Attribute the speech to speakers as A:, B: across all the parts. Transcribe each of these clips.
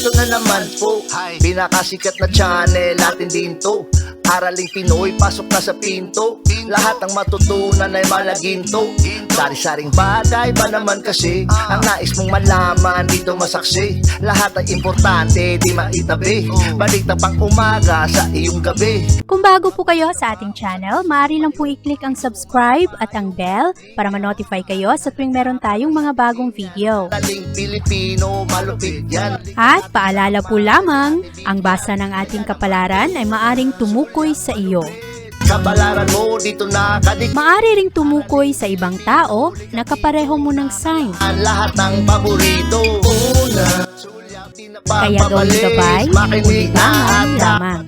A: Eto na naman po, pinakasikat na channel natin din to. Araling Pinoy, pasok na sa pinto. Lahat ng matutunan ay malaginto. Sari-saring bagay ba naman kasi ang nais mong malaman dito masaksi. Lahat ay importante, di maitabi. Balik na pang umaga sa iyong gabi.
B: Kung bago po kayo sa ating channel, maaari lang po i-click ang subscribe at ang bell para ma-notify kayo sa tuwing meron tayong mga bagong video.
A: Taling Pilipino, malupit yan.
B: At paalala po lamang, ang basa ng ating kapalaran ay maaring tumukoy sa iyo.
A: Kapalaran mo dito nakadik.
B: Maaari ring tumukoy sa ibang tao na kapareho mo ng sign.
A: Lahat ng paborito. Una,
B: Kaya gawing gabay,
A: makinig
B: libangan
A: at
B: lamang.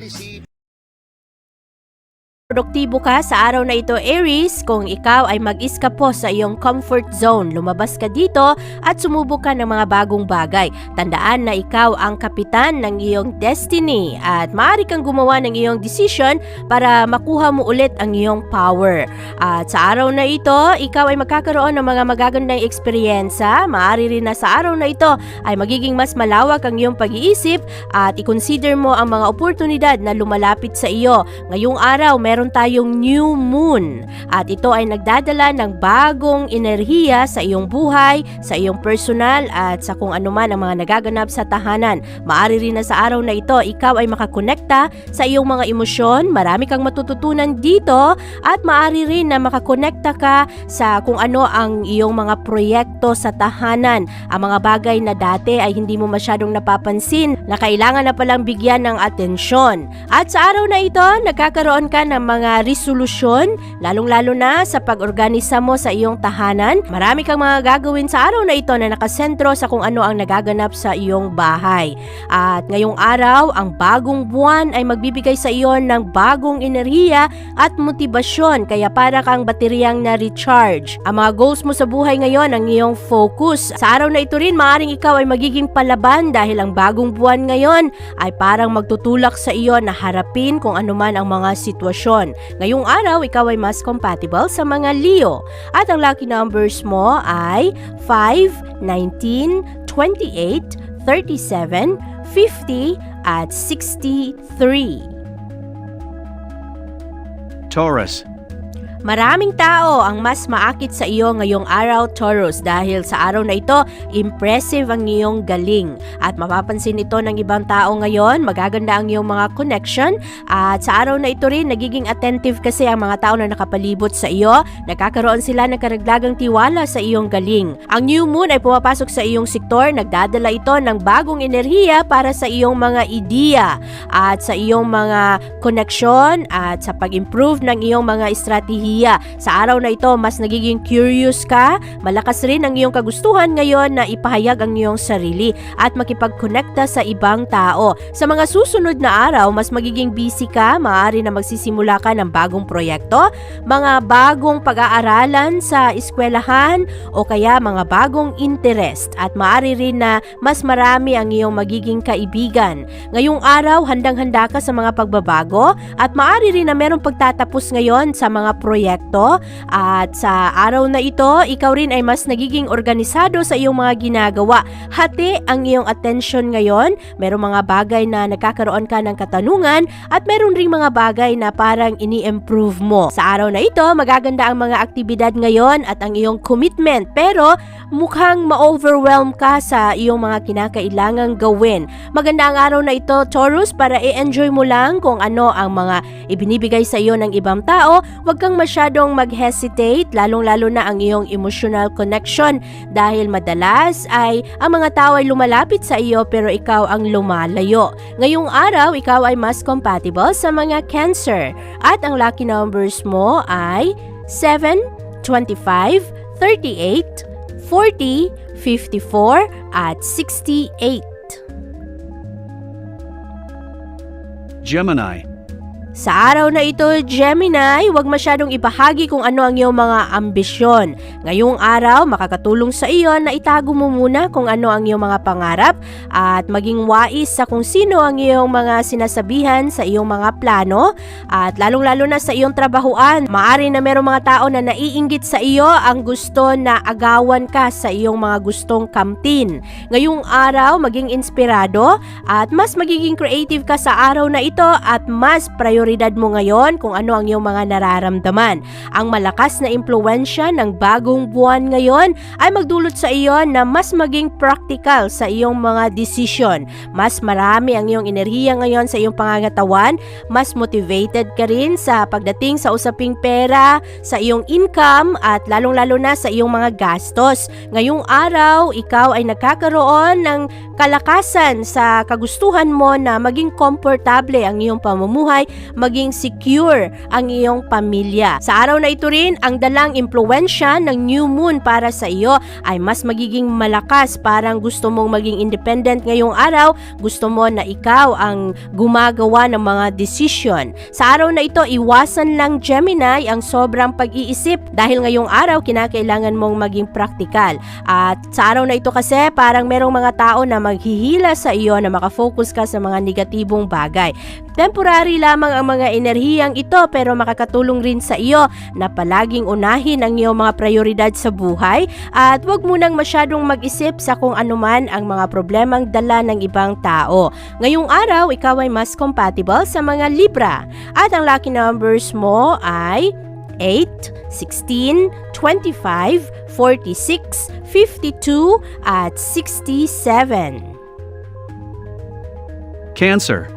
B: Produktibo ka sa araw na ito, Aries, kung ikaw ay mag-iskapo sa iyong comfort zone. Lumabas ka dito at sumubok ka ng mga bagong bagay. Tandaan na ikaw ang kapitan ng iyong destiny at maaari kang gumawa ng iyong decision para makuha mo ulit ang iyong power. At sa araw na ito, ikaw ay magkakaroon ng mga magagandang eksperyensa. Maaari rin na sa araw na ito ay magiging mas malawak ang iyong pag-iisip at i-consider mo ang mga oportunidad na lumalapit sa iyo. Ngayong araw, meron tayong new moon at ito ay nagdadala ng bagong enerhiya sa iyong buhay, sa iyong personal at sa kung ano man ang mga nagaganap sa tahanan. Maaari rin na sa araw na ito, ikaw ay makakonekta sa iyong mga emosyon, marami kang matututunan dito at maaari rin na makakonekta ka sa kung ano ang iyong mga proyekto sa tahanan, ang mga bagay na dati ay hindi mo masyadong napapansin na kailangan na palang bigyan ng atensyon. At sa araw na ito, nagkakaroon ka ng mga resolusyon, lalong-lalo na sa pag-organisa mo sa iyong tahanan. Marami kang mga gagawin sa araw na ito na nakasentro sa kung ano ang nagaganap sa iyong bahay. At ngayong araw, ang bagong buwan ay magbibigay sa iyo ng bagong enerhiya at motibasyon, kaya para kang bateryang na-recharge. Ang mga goals mo sa buhay ngayon ang iyong focus. Sa araw na ito rin, maaaring ikaw ay magiging palaban dahil ang bagong buwan ngayon ay parang magtutulak sa iyo na harapin kung ano man ang mga sitwasyon. Ngayong araw, ikaw ay mas compatible sa mga Leo. At ang lucky numbers mo ay 5, 19, 28, 37, 50, at 63.
C: Taurus.
B: Maraming tao ang mas maakit sa iyo ngayong araw, Taurus, dahil sa araw na ito, impressive ang iyong galing. At mapapansin ito ng ibang tao ngayon, magaganda ang iyong mga connection. At sa araw na ito rin, nagiging attentive kasi ang mga tao na nakapalibot sa iyo. Nagkakaroon sila ng karagdagang tiwala sa iyong galing. Ang new moon ay pumapasok sa iyong sektor, nagdadala ito ng bagong enerhiya para sa iyong mga ideya at sa iyong mga connection at sa pag-improve ng iyong mga estratehiya. Sa araw na ito, mas nagiging curious ka, malakas rin ang iyong kagustuhan ngayon na ipahayag ang iyong sarili at makipagkonekta sa ibang tao. Sa mga susunod na araw, mas magiging busy ka, maaari na magsisimula ka ng bagong proyekto, mga bagong pag-aaralan sa eskwelahan o kaya mga bagong interest at maaari rin na mas marami ang iyong magiging kaibigan. Ngayong araw, handang-handa ka sa mga pagbabago at maaari rin na merong pagtatapos ngayon sa mga proyekto at sa araw na ito, ikaw rin ay mas nagiging organisado sa iyong mga ginagawa. Hati ang iyong attention ngayon, merong mga bagay na nagkakaroon ka ng katanungan at meron ring mga bagay na parang ini-improve mo. Sa araw na ito, magaganda ang mga aktibidad ngayon at ang iyong commitment, pero mukhang ma-overwhelm ka sa iyong mga kinakailangang gawin. Maganda ang araw na ito, Taurus, para i-enjoy mo lang kung ano ang mga ibinibigay sa iyo ng ibang tao. Huwag kang masyadong mag-hesitate, lalong-lalo na ang iyong emotional connection dahil madalas ay ang mga tao ay lumalapit sa iyo pero ikaw ang lumalayo. Ngayong araw, ikaw ay mas compatible sa mga Cancer at ang lucky numbers mo ay 7, 25, 38, 40, 54, at 68.
C: Gemini.
B: Sa araw na ito, Gemini, huwag masyadong ibahagi kung ano ang iyong mga ambisyon. Ngayong araw, makakatulong sa iyo na itago mo muna kung ano ang iyong mga pangarap at maging wais sa kung sino ang iyong mga sinasabihan sa iyong mga plano at lalong-lalo na sa iyong trabahuan. Maari na merong mga tao na naiinggit sa iyo ang gusto na agawan ka sa iyong mga gustong kamtin. Ngayong araw, maging inspirado at mas magiging creative ka sa araw na ito at mas prioridad mo ngayon kung ano ang iyong mga nararamdaman. Ang malakas na impluwensya ng bagong buwan ngayon ay magdulot sa iyo na mas maging practical sa iyong mga desisyon. Mas marami ang iyong enerhiya ngayon sa iyong pangangatawan, mas motivated ka rin sa pagdating sa usaping pera, sa iyong income at lalong-lalo na sa iyong mga gastos. Ngayong araw, ikaw ay nagkakaroon ng kalakasan sa kagustuhan mo na maging komportable ang iyong pamumuhay, maging secure ang iyong pamilya. Sa araw na ito rin, ang dalang impluwensya ng new moon para sa iyo ay mas magiging malakas. Parang gusto mong maging independent ngayong araw, gusto mo na ikaw ang gumagawa ng mga decision. Sa araw na ito, iwasan lang Gemini ang sobrang pag-iisip dahil ngayong araw kinakailangan mong maging practical. At sa araw na ito kasi parang merong mga tao na maghihila sa iyo na makafocus ka sa mga negatibong bagay. Temporary lamang ang mga enerhiyang ito pero makakatulong rin sa iyo na palaging unahin ang iyong mga prioridad sa buhay at huwag munang masyadong mag-isip sa kung anuman ang mga problemang dala ng ibang tao. Ngayong araw, ikaw ay mas compatible sa mga Libra at ang lucky numbers mo ay 8, 16, 25, 46, 52 at 67.
C: Cancer.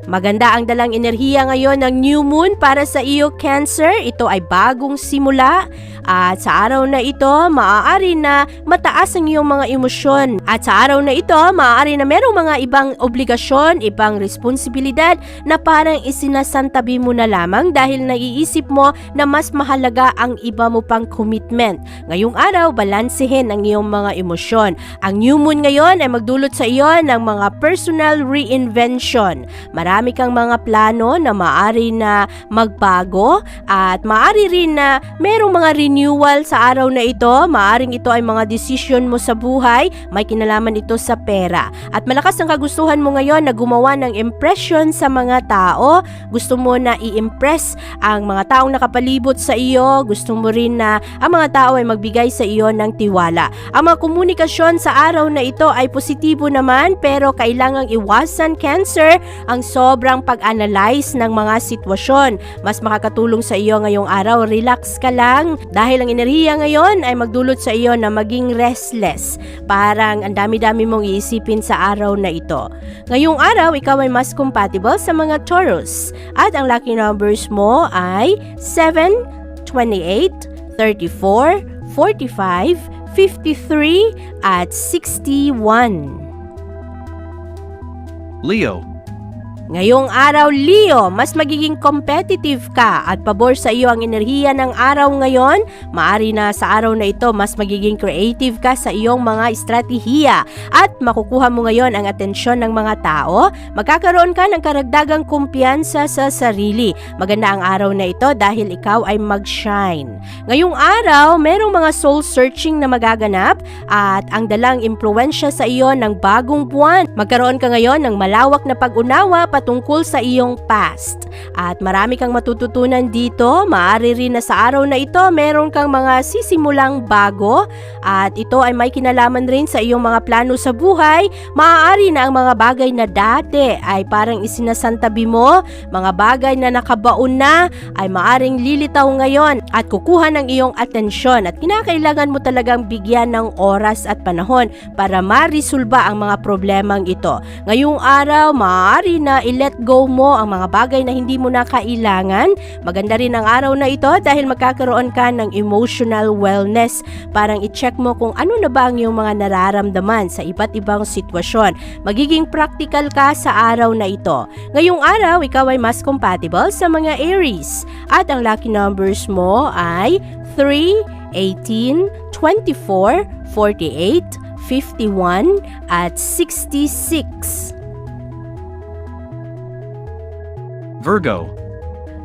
B: Maganda ang dalang enerhiya ngayon ng new moon para sa iyo, Cancer. Ito ay bagong simula at sa araw na ito, maaari na mataas ang iyong mga emosyon. At sa araw na ito, maaari na merong mga ibang obligasyon, ibang responsibilidad na parang isinasantabi mo na lamang dahil naiisip mo na mas mahalaga ang iba mo pang commitment. Ngayong araw, balansehin ang iyong mga emosyon. Ang new moon ngayon ay magdulot sa iyo ng mga personal reinvention. Marami kang mga plano na maaari na magbago at maaari rin na merong mga renewal sa araw na ito. Maaring ito ay mga decision mo sa buhay, may kinalaman ito sa pera. At malakas ang kagustuhan mo ngayon na gumawa ng impression sa mga tao. Gusto mo na i-impress ang mga taong nakapalibot sa iyo. Gusto mo rin na ang mga tao ay magbigay sa iyo ng tiwala. Ang mga komunikasyon sa araw na ito ay positibo naman pero kailangang iwasan, Cancer, ang sobrang pag-analyze ng mga sitwasyon. Mas makakatulong sa iyo ngayong araw, relax ka lang dahil ang enerhiya ngayon ay magdulot sa iyo na maging restless. Parang ang dami-dami mong iisipin sa araw na ito. Ngayong araw, ikaw ay mas compatible sa mga Taurus at ang lucky numbers mo ay 7, 28, 34, 45, 53 at 61.
C: Leo.
B: Ngayong araw, Leo, mas magiging competitive ka at pabor sa iyo ang enerhiya ng araw ngayon. Maari na sa araw na ito, mas magiging creative ka sa iyong mga estratehiya at makukuha mo ngayon ang atensyon ng mga tao. Magkakaroon ka ng karagdagang kumpiyansa sa sarili. Maganda ang araw na ito dahil ikaw ay mag-shine. Ngayong araw, merong mga soul searching na magaganap at ang dalang impluwensya sa iyo ng bagong buwan. Magkaroon ka ngayon ng malawak na pag-unawa patungkol sa iyong past. At marami kang matututunan dito. Maaari rin na sa araw na ito, meron kang mga sisimulang bago at ito ay may kinalaman rin sa iyong mga plano sa buhay. Maaari na ang mga bagay na dati ay parang isinasantabi mo, mga bagay na nakabaon na ay maaring lilitaw ngayon at kukuha ng iyong atensyon at kinakailangan mo talagang bigyan ng oras at panahon para marisolba ang mga problemang ito. Ngayong araw, maaari na i-let go mo ang mga bagay na hindi mo na kailangan. Maganda rin ang araw na ito dahil magkakaroon ka ng emotional wellness. Parang i-check mo kung ano na ba ang iyong mga nararamdaman sa iba't ibang sitwasyon. Magiging practical ka sa araw na ito. Ngayong araw, ikaw ay mas compatible sa mga Aries. At ang lucky numbers mo ay 3, 18, 24, 48, 51 at 66.
C: Virgo.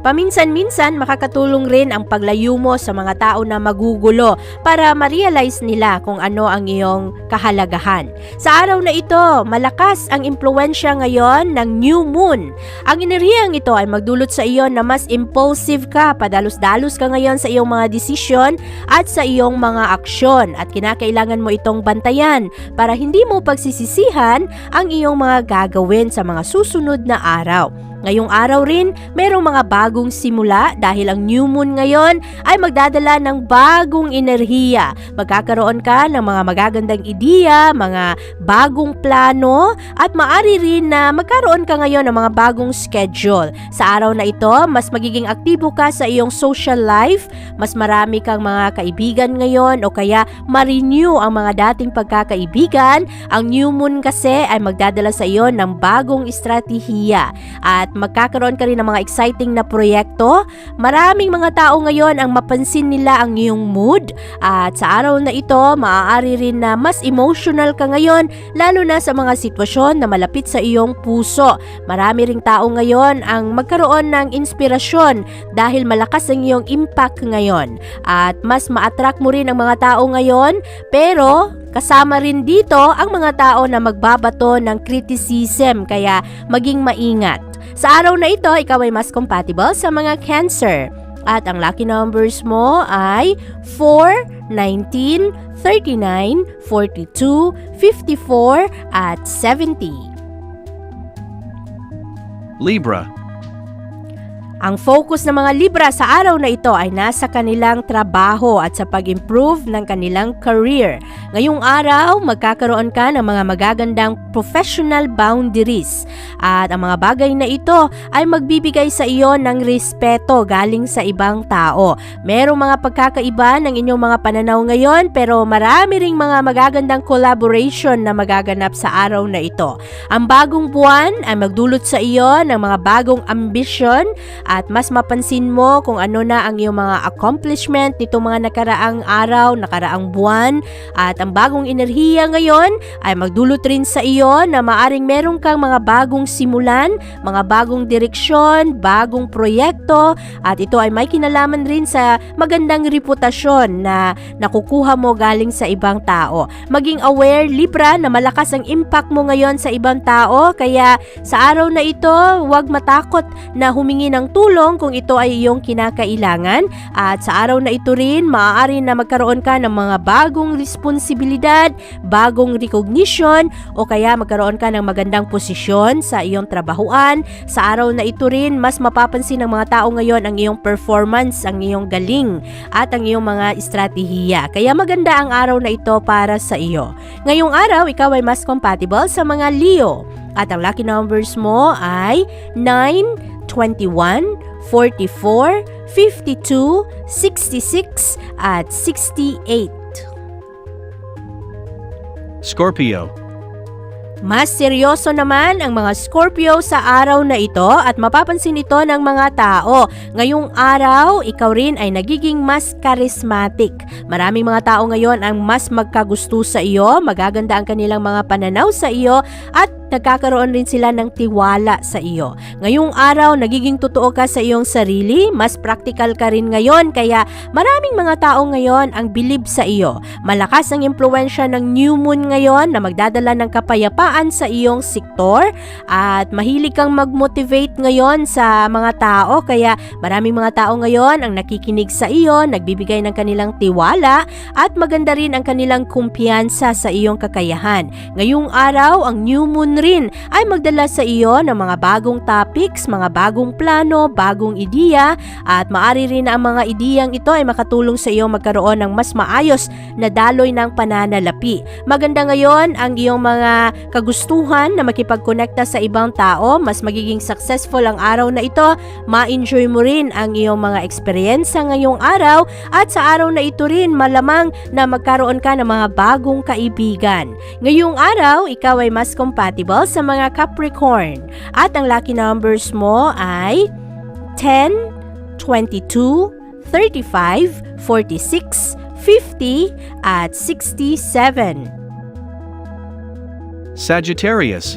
B: Paminsan-minsan makakatulong rin ang paglayo mo sa mga tao na magugulo para ma-realize nila kung ano ang iyong kahalagahan. Sa araw na ito, malakas ang impluensya ngayon ng new moon. Ang enerhiyang ito ay magdulot sa iyo na mas impulsive ka, padalos-dalos ka ngayon sa iyong mga desisyon at sa iyong mga aksyon at kinakailangan mo itong bantayan para hindi mo pagsisisihan ang iyong mga gagawin sa mga susunod na araw. Ngayong araw rin, mayroong mga bagong simula dahil ang new moon ngayon ay magdadala ng bagong enerhiya. Magkakaroon ka ng mga magagandang ideya, mga bagong plano at maaari rin na magkaroon ka ngayon ng mga bagong schedule. Sa araw na ito, mas magiging aktibo ka sa iyong social life, mas marami kang mga kaibigan ngayon o kaya ma-renew ang mga dating pagkakaibigan. Ang new moon kasi ay magdadala sa iyo ng bagong estratehiya at magkakaroon ka rin ng mga exciting na proyekto. Maraming mga tao ngayon ang mapansin nila ang iyong mood at sa araw na ito, maaari rin na mas emotional ka ngayon lalo na sa mga sitwasyon na malapit sa iyong puso. Marami ring tao ngayon ang magkaroon ng inspirasyon dahil malakas ang iyong impact ngayon at mas ma-attract mo rin ang mga tao ngayon, pero kasama rin dito ang mga tao na magbabato ng criticism kaya maging maingat. Sa araw na ito, ikaw ay mas compatible sa mga Cancer. At ang lucky numbers mo ay 4, 19, 39, 42, 54 at 70.
C: Libra.
B: Ang focus ng mga Libra sa araw na ito ay nasa kanilang trabaho at sa pag-improve ng kanilang career. Ngayong araw, magkakaroon ka ng mga magagandang professional boundaries. At ang mga bagay na ito ay magbibigay sa iyo ng respeto galing sa ibang tao. Merong mga pagkakaiba ng inyong mga pananaw ngayon pero marami ring mga magagandang collaboration na magaganap sa araw na ito. Ang bagong buwan ay magdulot sa iyo ng mga bagong ambition at mas mapansin mo kung ano na ang iyong mga accomplishment nito mga nakaraang araw, nakaraang buwan. At ang bagong enerhiya ngayon ay magdulot rin sa iyo na maaring meron kang mga bagong simulan, mga bagong direksyon, bagong proyekto at ito ay may kinalaman rin sa magandang reputasyon na nakukuha mo galing sa ibang tao. Maging aware, Libra, na malakas ang impact mo ngayon sa ibang tao kaya sa araw na ito, huwag matakot na humingi ng tulong kung ito ay iyong kinakailangan at sa araw na ito rin maaari na magkaroon ka ng mga bagong responsibilidad, bagong recognition o kaya magkaroon ka ng magandang posisyon sa iyong trabahuan. Sa araw na ito rin mas mapapansin ng mga tao ngayon ang iyong performance, ang iyong galing at ang iyong mga estratehiya. Kaya maganda ang araw na ito para sa iyo. Ngayong araw, ikaw ay mas compatible sa mga Leo at ang lucky numbers mo ay 9, 21, 44, 52, 66 at 68.
C: Scorpio.
B: Mas seryoso naman ang mga Scorpio sa araw na ito at mapapansin ito ng mga tao. Ngayong araw, ikaw rin ay nagiging mas charismatic. Maraming mga tao ngayon ang mas magkagusto sa iyo, magaganda ang kanilang mga pananaw sa iyo at nagkakaroon rin sila ng tiwala sa iyo. Ngayong araw, nagiging totoo ka sa iyong sarili, mas practical ka rin ngayon kaya maraming mga tao ngayon ang bilib sa iyo. Malakas ang impluensya ng new moon ngayon na magdadala ng kapayapaan sa iyong sektor at mahilig kang mag-motivate ngayon sa mga tao kaya maraming mga tao ngayon ang nakikinig sa iyo, nagbibigay ng kanilang tiwala at maganda rin ang kanilang kumpiyansa sa iyong kakayahan. Ngayong araw, ang new moon rin ay magdala sa iyo ng mga bagong topics, mga bagong plano, bagong ideya at maari rin na ang mga ideyang ito ay makatulong sa iyo magkaroon ng mas maayos na daloy ng pananalapi. Maganda ngayon ang iyong mga kagustuhan na makipagkonekta sa ibang tao, mas magiging successful ang araw na ito, ma-enjoy mo rin ang iyong mga eksperyensya ngayong araw at sa araw na ito rin malamang na magkaroon ka ng mga bagong kaibigan. Ngayong araw, ikaw ay mas compatible sa mga Capricorn at ang lucky numbers mo ay 10, 22, 35, 46, 50 at 67.
C: Sagittarius.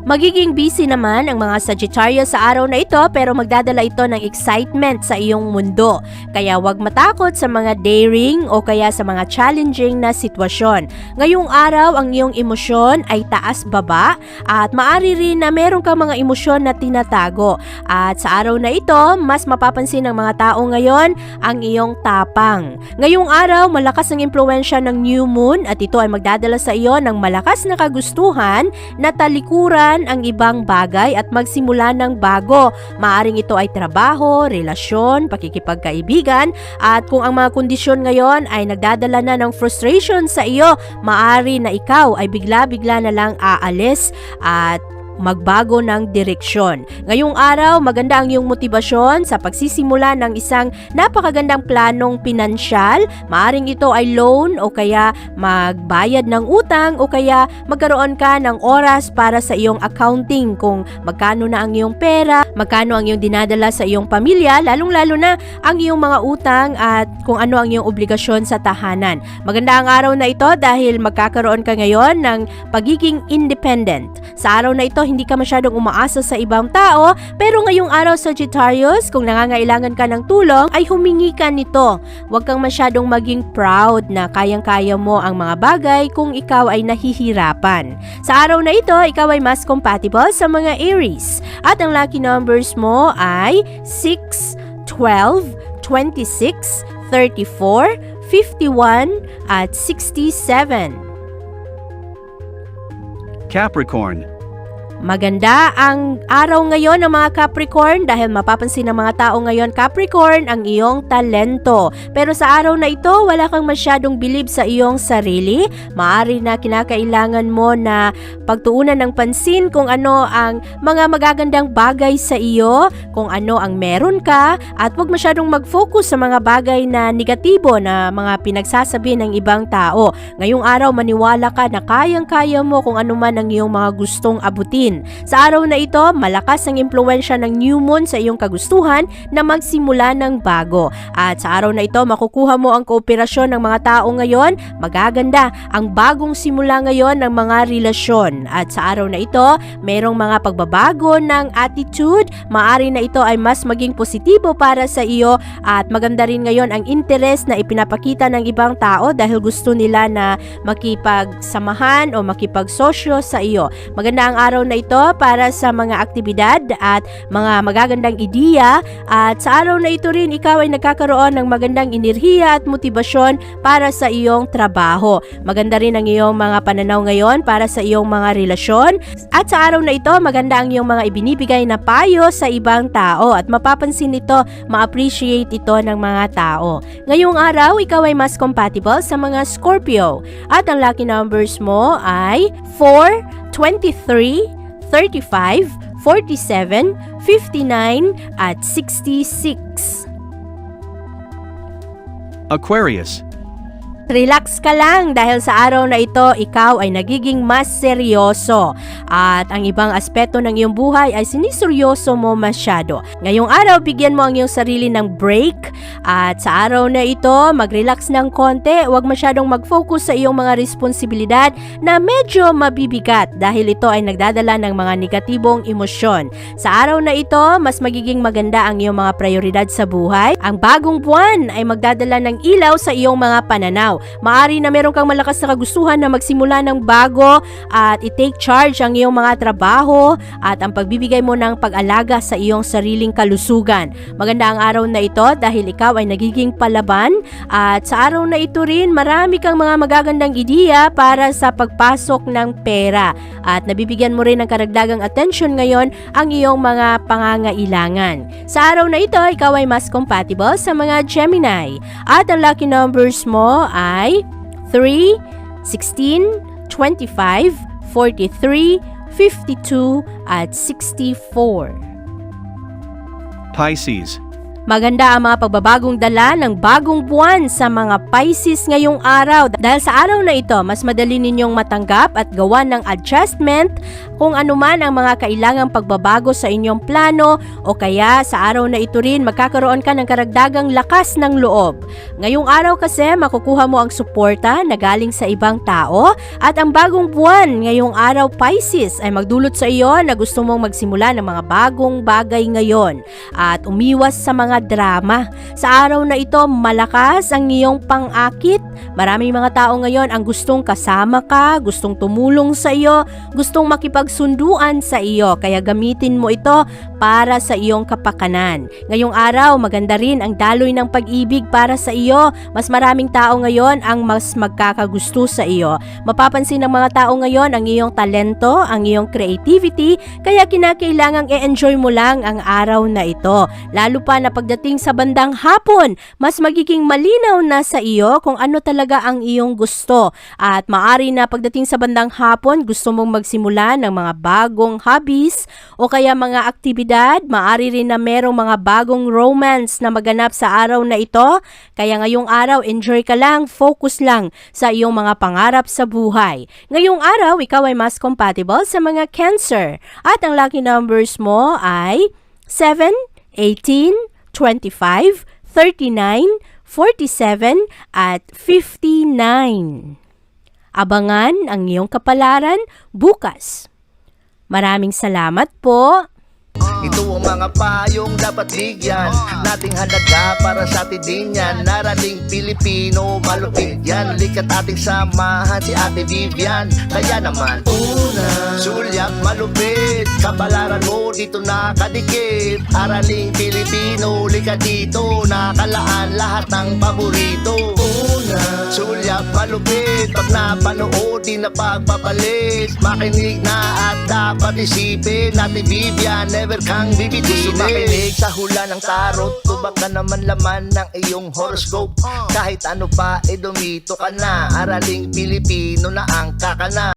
B: Magiging busy naman ang mga Sagittarius sa araw na ito pero magdadala ito ng excitement sa iyong mundo. Kaya huwag matakot sa mga daring o kaya sa mga challenging na sitwasyon. Ngayong araw ang iyong emosyon ay taas-baba at maaari rin na meron kang mga emosyon na tinatago. At sa araw na ito, mas mapapansin ng mga tao ngayon ang iyong tapang. Ngayong araw, malakas ang impluwensya ng new moon at ito ay magdadala sa iyo ng malakas na kagustuhan na talikuran ang ibang bagay at magsimula ng bago. Maaring ito ay trabaho, relasyon, pakikipagkaibigan at kung ang mga kondisyon ngayon ay nagdadala na ng frustration sa iyo, maaari na ikaw ay bigla-bigla na lang aalis at magbago ng direksyon. Ngayong araw, maganda ang iyong motibasyon sa pagsisimula ng isang napakagandang planong pinansyal. Maaring ito ay loan o kaya magbayad ng utang o kaya magkaroon ka ng oras para sa iyong accounting kung magkano na ang iyong pera, magkano ang iyong dinadala sa iyong pamilya, lalong-lalo na ang iyong mga utang at kung ano ang iyong obligasyon sa tahanan. Maganda ang araw na ito dahil magkakaroon ka ngayon ng pagiging independent. Sa araw na ito, hindi ka masyadong umaasa sa ibang tao, pero ngayong araw Sagittarius, kung nangangailangan ka ng tulong, ay humingi ka nito. Huwag kang masyadong maging proud na kayang-kaya mo ang mga bagay kung ikaw ay nahihirapan. Sa araw na ito, ikaw ay mas compatible sa mga Aries. At ang lucky numbers mo ay 6, 12, 26, 34, 51, at 67.
C: Capricorn.
B: Maganda ang araw ngayon ng mga Capricorn dahil mapapansin ng mga tao ngayon, Capricorn, ang iyong talento. Pero sa araw na ito, wala kang masyadong bilib sa iyong sarili. Maaari na kinakailangan mo na pagtuunan ng pansin kung ano ang mga magagandang bagay sa iyo, kung ano ang meron ka, at huwag masyadong mag-focus sa mga bagay na negatibo na mga pinagsasabi ng ibang tao. Ngayong araw, maniwala ka na kayang-kaya mo kung ano man ang iyong mga gustong abutin. Sa araw na ito, malakas ang impluwensya ng new moon sa iyong kagustuhan na magsimula ng bago. At sa araw na ito, makukuha mo ang kooperasyon ng mga tao ngayon. Magaganda ang bagong simula ngayon ng mga relasyon. At sa araw na ito, merong mga pagbabago ng attitude. Maari na ito ay mas maging positibo para sa iyo at maganda rin ngayon ang interest na ipinapakita ng ibang tao dahil gusto nila na makipagsamahan o makipagsosyo sa iyo. Maganda ang araw na ito para sa mga aktibidad at mga magagandang ideya at sa araw na ito rin ikaw ay nagkakaroon ng magandang enerhiya at motibasyon para sa iyong trabaho. Maganda rin ang iyong mga pananaw ngayon para sa iyong mga relasyon at sa araw na ito maganda ang iyong mga ibinibigay na payo sa ibang tao at mapapansin nito, ma-appreciate ito ng mga tao. Ngayong araw ikaw ay mas compatible sa mga Scorpio at ang lucky numbers mo ay 4, 23, 35, 47, 59, at 66.
C: Aquarius.
B: Relax ka lang dahil sa araw na ito, ikaw ay nagiging mas seryoso at ang ibang aspeto ng iyong buhay ay siniseryoso mo masyado. Ngayong araw, bigyan mo ang iyong sarili ng break at sa araw na ito, mag-relax ng konti, huwag masyadong mag-focus sa iyong mga responsibilidad na medyo mabibigat dahil ito ay nagdadala ng mga negatibong emosyon. Sa araw na ito, mas magiging maganda ang iyong mga prioridad sa buhay. Ang bagong buwan ay magdadala ng ilaw sa iyong mga pananaw. Maari na meron kang malakas na kagustuhan na magsimula ng bago at i-take charge ang iyong mga trabaho at ang pagbibigay mo ng pag-alaga sa iyong sariling kalusugan. Maganda ang araw na ito dahil ikaw ay nagiging palaban at sa araw na ito rin marami kang mga magagandang ideya para sa pagpasok ng pera at nabibigyan mo rin ng karagdagang atensyon ngayon ang iyong mga pangangailangan. Sa araw na ito, ikaw ay mas compatible sa mga Gemini at ang lucky numbers mo ay 3, 16, 25, 43, 52, at 64.
C: Pisces.
B: Maganda ang mga pagbabagong dala ng bagong buwan sa mga Pisces ngayong araw. Dahil sa araw na ito, mas madali ninyong matanggap at gawa ng adjustment kung anuman ang mga kailangang pagbabago sa inyong plano o kaya sa araw na ito rin magkakaroon ka ng karagdagang lakas ng loob. Ngayong araw kasi makukuha mo ang suporta na galing sa ibang tao at ang bagong buwan ngayong araw Pisces ay magdulot sa iyo na gusto mong magsimula ng mga bagong bagay ngayon at umiwas sa mga drama. Sa araw na ito, malakas ang iyong pang-akit. Maraming mga tao ngayon ang gustong kasama ka, gustong tumulong sa iyo, gustong makipagsunduan sa iyo. Kaya gamitin mo ito para sa iyong kapakanan. Ngayong araw, maganda rin ang daloy ng pag-ibig para sa iyo. Mas maraming tao ngayon ang mas magkakagusto sa iyo. Mapapansin ng mga tao ngayon ang iyong talento, ang iyong creativity, kaya kinakailangang i-enjoy mo lang ang araw na ito. Lalo pa na pagdating sa bandang hapon, mas magiging malinaw na sa iyo kung ano talaga ang iyong gusto. At maari na pagdating sa bandang hapon, gusto mong magsimula ng mga bagong hobbies o kaya mga aktibidad. Maari rin na merong mga bagong romance na maganap sa araw na ito. Kaya ngayong araw, enjoy ka lang, focus lang sa iyong mga pangarap sa buhay. Ngayong araw, ikaw ay mas compatible sa mga Cancer. At ang lucky numbers mo ay 7, 18, 25, 39, 47, at 59. Abangan ang iyong kapalaran bukas. Maraming salamat po.
A: Ito ang mga payong dapat bigyan nating halaga para sa atin din yan. Narating Pilipino, malupit yan. Likat ating samahan si Ate Vivian. Kaya naman, una, sulyap malupit, kapalaran mo dito nakadikit. Araling Pilipino, likat dito, nakalaan lahat ng paborito. Una, sulyap malupit, pag napanood di na pagpapalit. Makinig na at dapat isipin, Ate Vivian, never kang bibitinin. Makinig sa hula ng tarot, tubak ka naman laman ng iyong horoscope. Kahit ano pa, dumito ka na. Araling Pilipino na ang kakana.